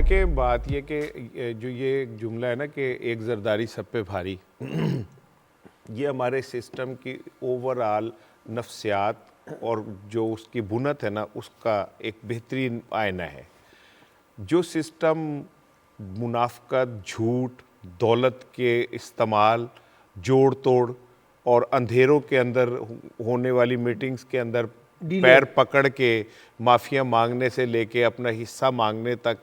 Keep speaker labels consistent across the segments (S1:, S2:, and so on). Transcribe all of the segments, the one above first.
S1: देखिए बात ये कि जो ये जुमला है ना कि एक जरदारी सब पे भारी, ये हमारे सिस्टम की ओवरऑल नफ्सियात और जो उसकी बुनत है ना उसका एक बेहतरीन आयना है। जो सिस्टम मुनाफ़क़त, झूठ, दौलत के इस्तेमाल, जोड़ तोड़ और अंधेरों के अंदर होने वाली मीटिंग्स के अंदर पैर पकड़ के माफ़िया मांगने से लेके अपना हिस्सा मांगने तक,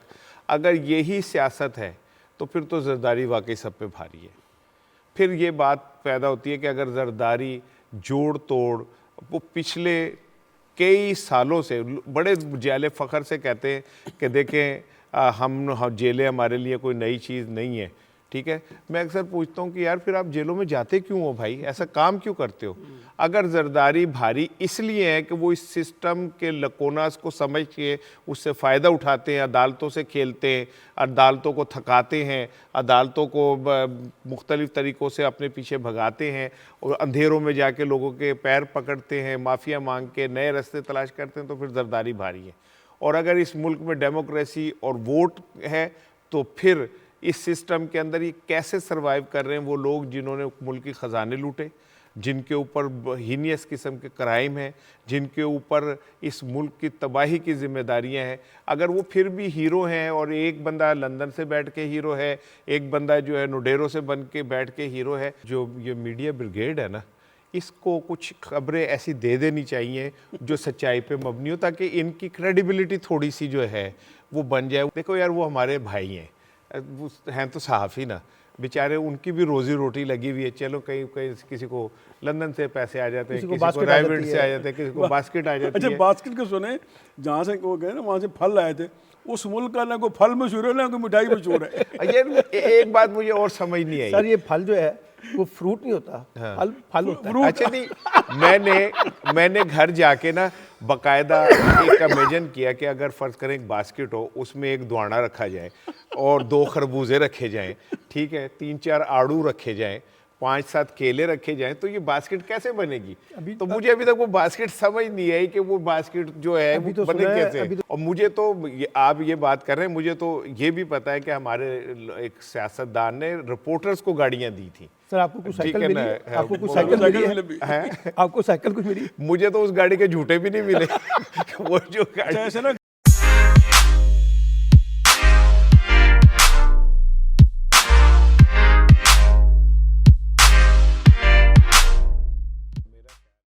S1: अगर यही सियासत है तो फिर तो जरदारी वाकई सब पे भारी है। फिर ये बात पैदा होती है कि अगर जरदारी जोड़ तोड़ वो पिछले कई सालों से बड़े जाले फ़ख्र से कहते हैं कि देखें हम जेलें हमारे लिए कोई नई चीज़ नहीं है, ठीक है। मैं अक्सर पूछता हूँ कि यार फिर आप जेलों में जाते क्यों हो भाई, ऐसा काम क्यों करते हो? अगर जरदारी भारी इसलिए है कि वो इस सिस्टम के लकोनास को समझ के उससे फ़ायदा उठाते हैं, अदालतों से खेलते हैं, अदालतों को थकाते हैं, अदालतों को मुख्तलिफ़ तरीक़ों से अपने पीछे भगाते हैं और अंधेरों में जाके लोगों के पैर पकड़ते हैं, माफ़िया मांग के नए रास्ते तलाश करते हैं, तो फिर जरदारी भारी है। और अगर इस मुल्क में डेमोक्रेसी और वोट है तो फिर इस सिस्टम के अंदर ये कैसे सरवाइव कर रहे हैं वो लोग जिन्होंने मुल्क के ख़जाने लूटे, जिनके ऊपर हीनियस किस्म के क्राइम हैं, जिनके ऊपर इस मुल्क की तबाही की जिम्मेदारियां हैं। अगर वो फिर भी हीरो हैं और एक बंदा लंदन से बैठ के हीरो है, एक बंदा जो है नुडेरो से बन के बैठ के हीरो है, जो ये मीडिया ब्रिगेड है ना, इसको कुछ खबरें ऐसी दे देनी चाहिए जो सच्चाई पे मबनी हो, ताकि इनकी क्रेडिबिलिटी थोड़ी सी जो है वो बन जाए। देखो यार वो हमारे भाई हैं तो सहाफ़ी ना, बेचारे उनकी भी रोज़ी रोटी लगी हुई है। चलो कहीं कहीं किसी को लंदन से पैसे आ जाते हैं, किसी को रायवेंड से आ जाते हैं, किसी को बास्केट आ जाती है।
S2: अच्छा बास्केट का सुने, जहाँ से वो गए ना वहाँ से फल आए थे, उस मुल्क का ना कोई फल मशहूर है ना कोई मिठाई मशहूर है।
S1: ये एक बात मुझे और समझ नहीं आई
S3: सर, ये फल जो है वो फ्रूट नहीं होता। हाँ। फल होता है।
S1: अच्छा नहीं, मैंने घर जाके ना बाकायदा एक इमेजिन किया कि अगर फ़र्ज़ करें एक बास्केट हो, उसमें एक दुआना रखा जाए और 2 खरबूजे रखे जाएं, ठीक है, 3-4 आड़ू रखे जाएं, 5-7 केले रखे जाएं, तो ये बास्केट कैसे बनेगी? तो मुझे अभी तक वो बास्केट समझ नहीं आई कि वो बास्केट जो है वो
S3: तो
S1: बने कैसे। और मुझे तो आप ये बात कर रहे हैं, मुझे तो ये भी पता है कि हमारे एक सियासतदान ने रिपोर्टर्स को गाड़ियां दी थी।
S3: सर आपको कुछ साइकिल मिली है? आपको कुछ
S2: साइकिल
S3: साइकिल है? आपको साइकिल कुछ मिली?
S1: मुझे तो उस गाड़ी के झूठे भी नहीं मिले। वो जो गाड़ी
S2: ऐसे ना